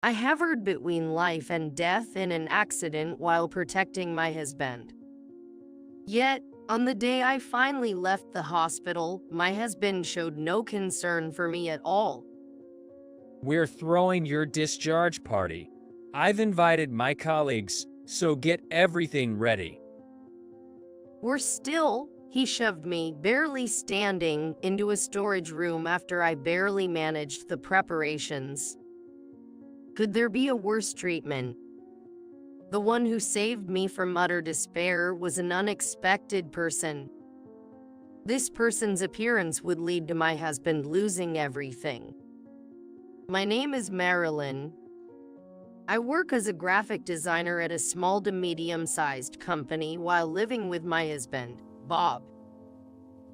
I hovered between life and death in an accident while protecting my husband. Yet, on the day I finally left the hospital, my husband showed no concern for me at all. We're throwing your discharge party. I've invited my colleagues, so get everything ready. He shoved me, barely standing, into a storage room after I barely managed the preparations. Could there be a worse treatment? The one who saved me from utter despair was an unexpected person. This person's appearance would lead to my husband losing everything. My name is Marilyn. I work as a graphic designer at a small to medium-sized company while living with my husband, Bob.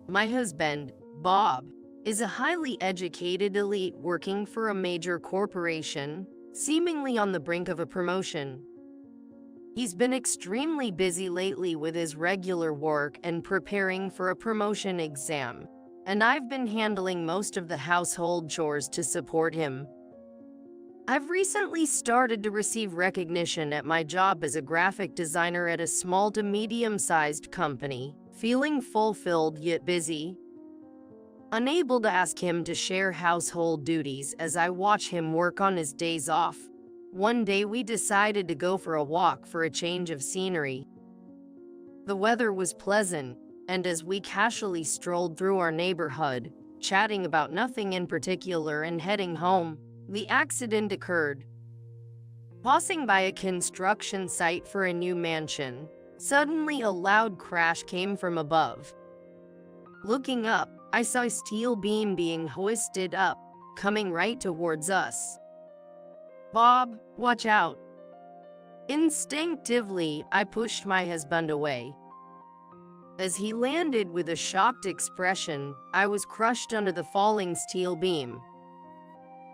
My husband, Bob, is a highly educated elite working for a major corporation, seemingly on the brink of a promotion. He's been extremely busy lately with his regular work and preparing for a promotion exam, and I've been handling most of the household chores to support him. I've recently started to receive recognition at my job as a graphic designer at a small to medium-sized company, feeling fulfilled yet busy. Unable to ask him to share household duties as I watch him work on his days off, one day we decided to go for a walk for a change of scenery. The weather was pleasant, and as we casually strolled through our neighborhood, chatting about nothing in particular and heading home, the accident occurred. Passing by a construction site for a new mansion, suddenly a loud crash came from above. Looking up, I saw a steel beam being hoisted up, coming right towards us. "Bob, watch out." Instinctively, I pushed my husband away. As he landed with a shocked expression, I was crushed under the falling steel beam.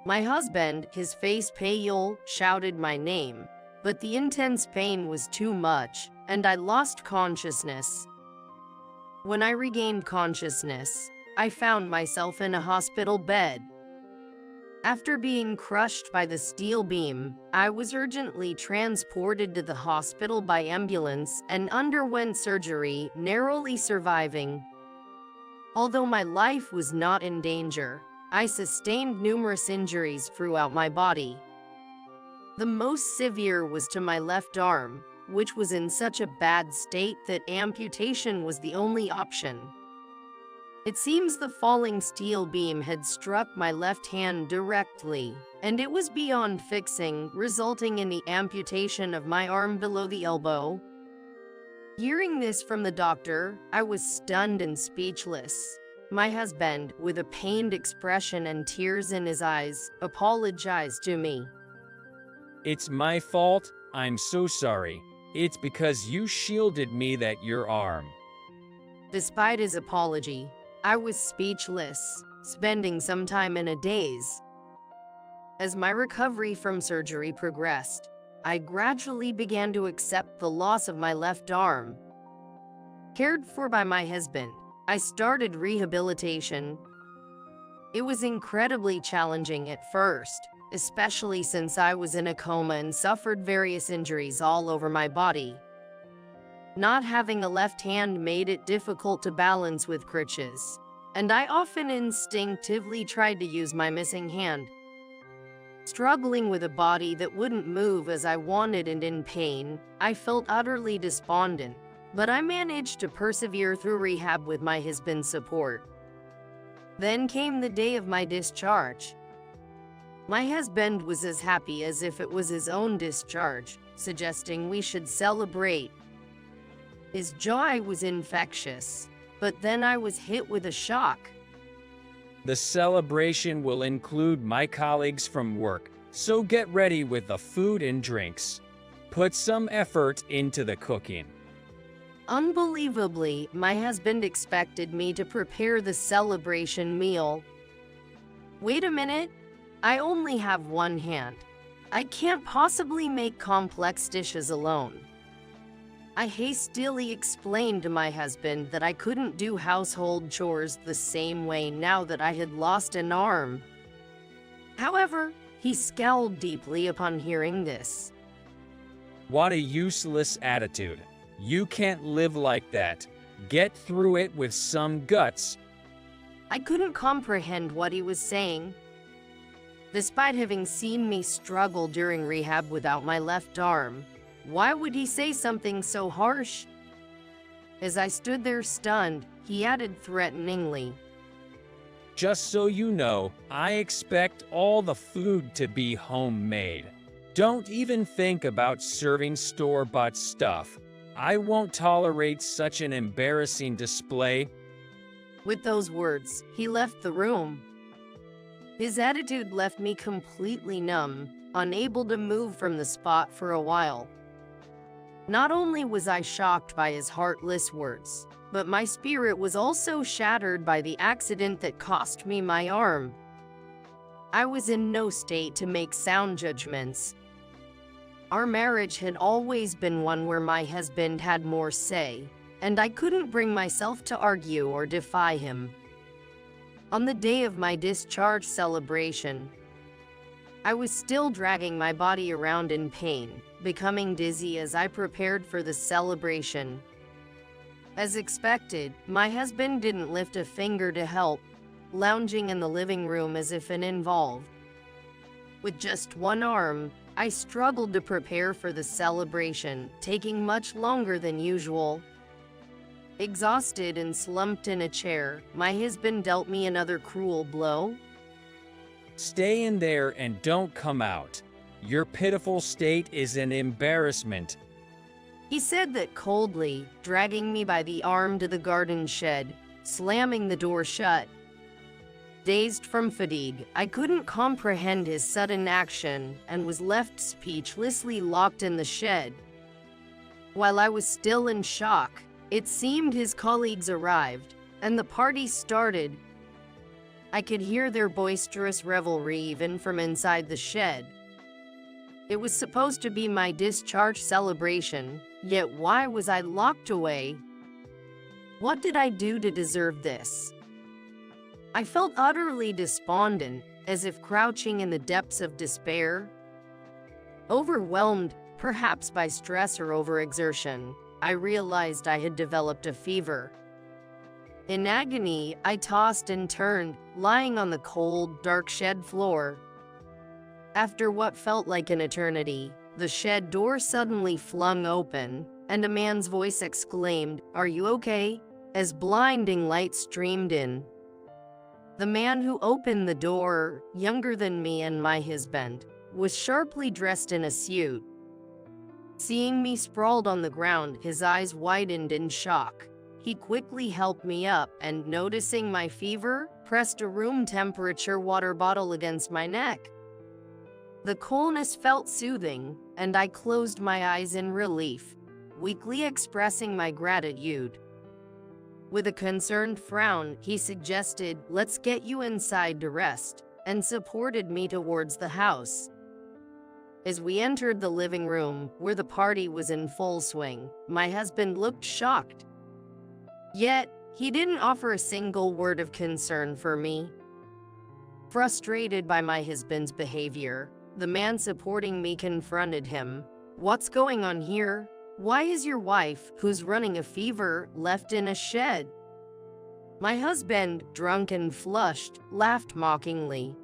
My husband, his face pale, shouted my name, but the intense pain was too much, and I lost consciousness. When I regained consciousness, I found myself in a hospital bed. After being crushed by the steel beam, I was urgently transported to the hospital by ambulance and underwent surgery, narrowly surviving. Although my life was not in danger, I sustained numerous injuries throughout my body. The most severe was to my left arm, which was in such a bad state that amputation was the only option. It seems the falling steel beam had struck my left hand directly, and it was beyond fixing, resulting in the amputation of my arm below the elbow. Hearing this from the doctor, I was stunned and speechless. My husband, with a pained expression and tears in his eyes, apologized to me. It's my fault. I'm so sorry. It's because you shielded me that your arm. Despite his apology, I was speechless, spending some time in a daze. As my recovery from surgery progressed, I gradually began to accept the loss of my left arm. Cared for by my husband, I started rehabilitation. It was incredibly challenging at first, especially since I was in a coma and suffered various injuries all over my body. Not having a left hand made it difficult to balance with crutches, and I often instinctively tried to use my missing hand. Struggling with a body that wouldn't move as I wanted and in pain, I felt utterly despondent, but I managed to persevere through rehab with my husband's support. Then came the day of my discharge. My husband was as happy as if it was his own discharge, suggesting we should celebrate. His joy was infectious, but then I was hit with a shock. The celebration will include my colleagues from work, so get ready with the food and drinks. Put some effort into the cooking. Unbelievably, my husband expected me to prepare the celebration meal. Wait a minute, I only have one hand. I can't possibly make complex dishes alone. I hastily explained to my husband that I couldn't do household chores the same way now that I had lost an arm. However, He scowled deeply upon hearing this. What a useless attitude. You can't live like that. Get through it with some guts. I couldn't comprehend what he was saying. Despite having seen me struggle during rehab without my left arm, why would he say something so harsh? As I stood there stunned, he added threateningly, Just so you know, I expect all the food to be homemade. Don't even think about serving store-bought stuff. I won't tolerate such an embarrassing display. With those words, he left the room. His attitude left me completely numb, unable to move from the spot for a while. Not only was I shocked by his heartless words, but my spirit was also shattered by the accident that cost me my arm. I was in no state to make sound judgments. Our marriage had always been one where my husband had more say, and I couldn't bring myself to argue or defy him. On the day of my discharge celebration, I was still dragging my body around in pain, becoming dizzy as I prepared for the celebration. As expected, my husband didn't lift a finger to help, lounging in the living room as if uninvolved. With just one arm, I struggled to prepare for the celebration, taking much longer than usual. Exhausted and slumped in a chair, my husband dealt me another cruel blow. Stay in there and don't come out. Your pitiful state is an embarrassment. He said that coldly, dragging me by the arm to the garden shed, slamming the door shut. Dazed from fatigue, I couldn't comprehend his sudden action and was left speechlessly locked in the shed. While I was still in shock, it seemed his colleagues arrived, and the party started. I could hear their boisterous revelry even from inside the shed. It was supposed to be my discharge celebration, yet why was I locked away? What did I do to deserve this? I felt utterly despondent, as if crouching in the depths of despair. Overwhelmed, perhaps by stress or overexertion, I realized I had developed a fever. In agony, I tossed and turned, lying on the cold, dark shed floor. After what felt like an eternity, the shed door suddenly flung open, and a man's voice exclaimed, "Are you okay?" as blinding light streamed in. The man who opened the door, younger than me and my husband, was sharply dressed in a suit. Seeing me sprawled on the ground, his eyes widened in shock. He quickly helped me up and, noticing my fever, pressed a room temperature water bottle against my neck. The coolness felt soothing, and I closed my eyes in relief, weakly expressing my gratitude. With a concerned frown, he suggested, "Let's get you inside to rest," and supported me towards the house. As we entered the living room, where the party was in full swing, my husband looked shocked. Yet, he didn't offer a single word of concern for me. Frustrated by my husband's behavior, the man supporting me confronted him. "What's going on here? Why is your wife, who's running a fever, left in a shed?" My husband, drunk and flushed, laughed mockingly.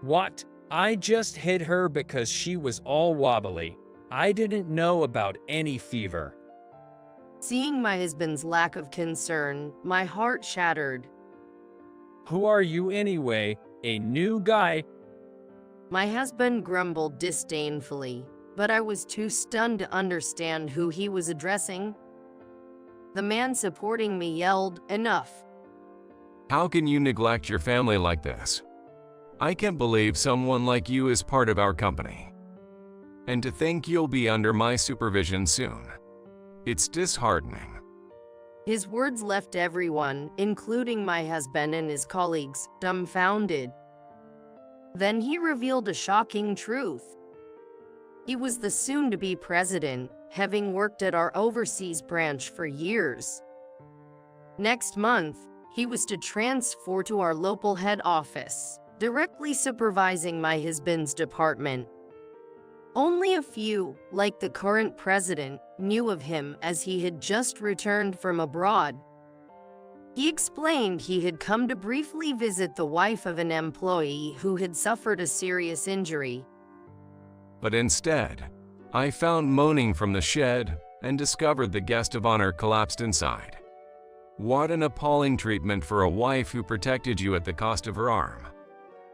What? I just hit her because she was all wobbly. I didn't know about any fever. Seeing my husband's lack of concern, my heart shattered. Who are you anyway? A new guy? My husband grumbled disdainfully, but I was too stunned to understand who he was addressing. The man supporting me yelled, "Enough!" How can you neglect your family like this? I can't believe someone like you is part of our company. And to think you'll be under my supervision soon. It's disheartening. His words left everyone, including my husband and his colleagues, dumbfounded. Then he revealed a shocking truth. He was the soon-to-be president, having worked at our overseas branch for years. Next month, he was to transfer to our local head office, directly supervising my husband's department. Only a few, like the current president, knew of him as he had just returned from abroad. He explained he had come to briefly visit the wife of an employee who had suffered a serious injury. But instead, I found moaning from the shed and discovered the guest of honor collapsed inside. What an appalling treatment for a wife who protected you at the cost of her arm.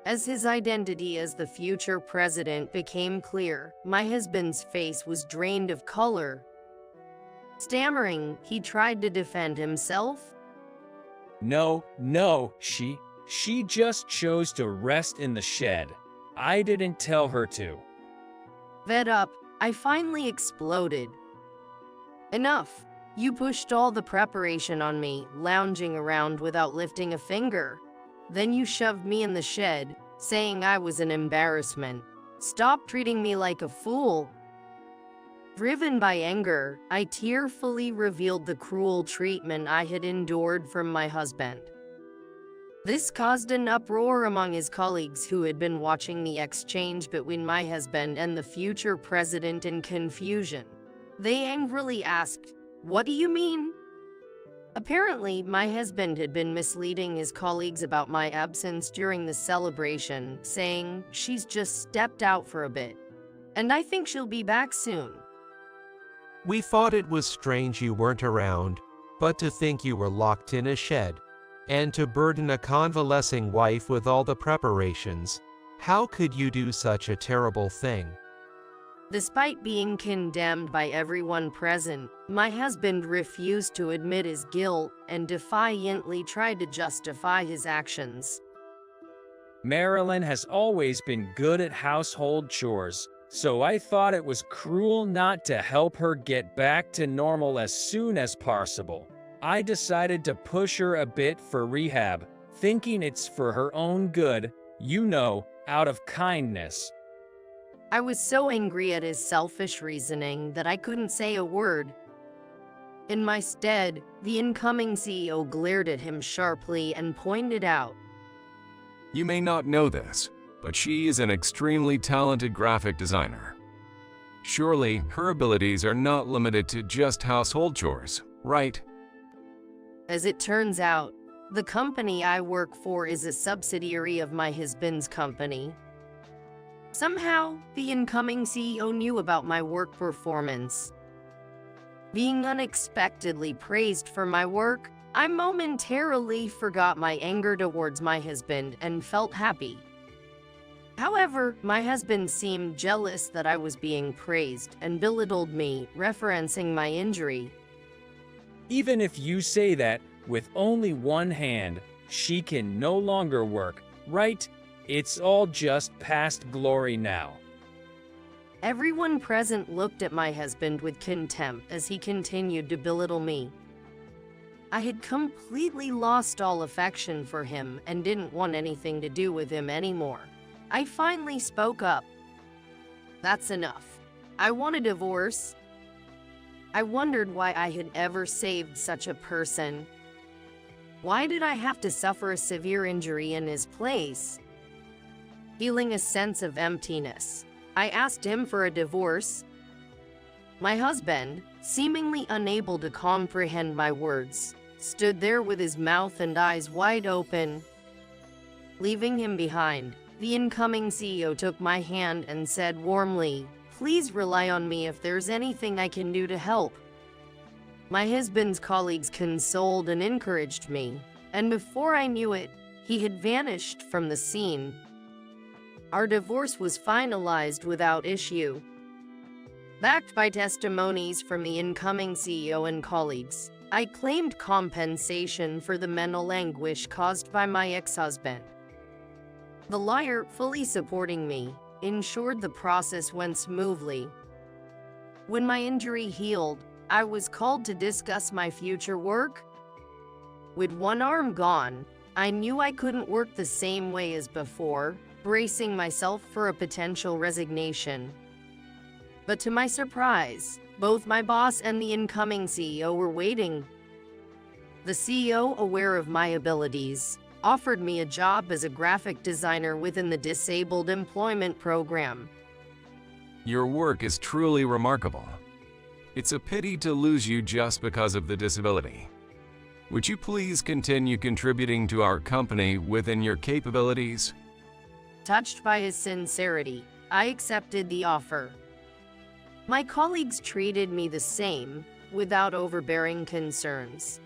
As his identity as the future president became clear, my husband's face was drained of color. Stammering, he tried to defend himself. No, she just chose to rest in the shed. I didn't tell her to. Fed up, I finally exploded. Enough. You pushed all the preparation on me, lounging around without lifting a finger. Then you shoved me in the shed, saying I was an embarrassment. Stop treating me like a fool. Driven by anger, I tearfully revealed the cruel treatment I had endured from my husband. This caused an uproar among his colleagues who had been watching the exchange between my husband and the future president in confusion. They angrily asked, "What do you mean?" Apparently, my husband had been misleading his colleagues about my absence during the celebration, saying, "She's just stepped out for a bit, and I think she'll be back soon." We thought it was strange you weren't around, but to think you were locked in a shed, and to burden a convalescing wife with all the preparations. How could you do such a terrible thing? Despite being condemned by everyone present, my husband refused to admit his guilt and defiantly tried to justify his actions. Marilyn has always been good at household chores, so I thought it was cruel not to help her get back to normal as soon as possible. I decided to push her a bit for rehab, thinking it's for her own good, out of kindness. I was so angry at his selfish reasoning that I couldn't say a word. In my stead, the incoming CEO glared at him sharply and pointed out, You may not know this, but she is an extremely talented graphic designer. Surely, her abilities are not limited to just household chores, right? As it turns out, the company I work for is a subsidiary of my husband's company. Somehow, the incoming CEO knew about my work performance. Being unexpectedly praised for my work, I momentarily forgot my anger towards my husband and felt happy. However, my husband seemed jealous that I was being praised and belittled me, referencing my injury. Even if you say that, with only one hand, she can no longer work, right? It's all just past glory now. Everyone present looked at my husband with contempt as he continued to belittle me. I had completely lost all affection for him and didn't want anything to do with him anymore. I finally spoke up. That's enough. I want a divorce. I wondered why I had ever saved such a person. Why did I have to suffer a severe injury in his place? Feeling a sense of emptiness, I asked him for a divorce. My husband, seemingly unable to comprehend my words, stood there with his mouth and eyes wide open. Leaving him behind, the incoming CEO took my hand and said warmly, "Please rely on me if there's anything I can do to help." My husband's colleagues consoled and encouraged me, and before I knew it, he had vanished from the scene. Our divorce was finalized without issue. Backed by testimonies from the incoming CEO and colleagues, I claimed compensation for the mental anguish caused by my ex-husband. The lawyer, fully supporting me, ensured the process went smoothly. When my injury healed, I was called to discuss my future work. With one arm gone, I knew I couldn't work the same way as before, bracing myself for a potential resignation. But to my surprise, both my boss and the incoming CEO were waiting. The CEO, aware of my abilities, offered me a job as a graphic designer within the Disabled Employment Program. Your work is truly remarkable. It's a pity to lose you just because of the disability. Would you please continue contributing to our company within your capabilities? Touched by his sincerity, I accepted the offer. My colleagues treated me the same, without overbearing concerns.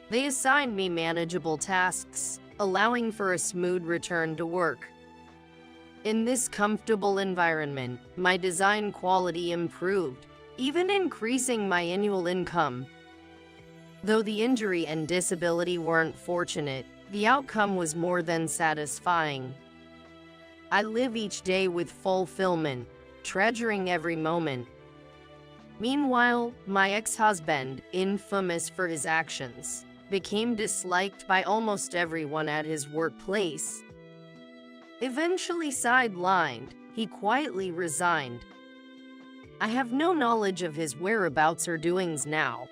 They assigned me manageable tasks, allowing for a smooth return to work. In this comfortable environment, my design quality improved, even increasing my annual income. Though the injury and disability weren't fortunate, the outcome was more than satisfying. I live each day with fulfillment, treasuring every moment. Meanwhile, my ex-husband, infamous for his actions, became disliked by almost everyone at his workplace. Eventually sidelined, he quietly resigned. I have no knowledge of his whereabouts or doings now.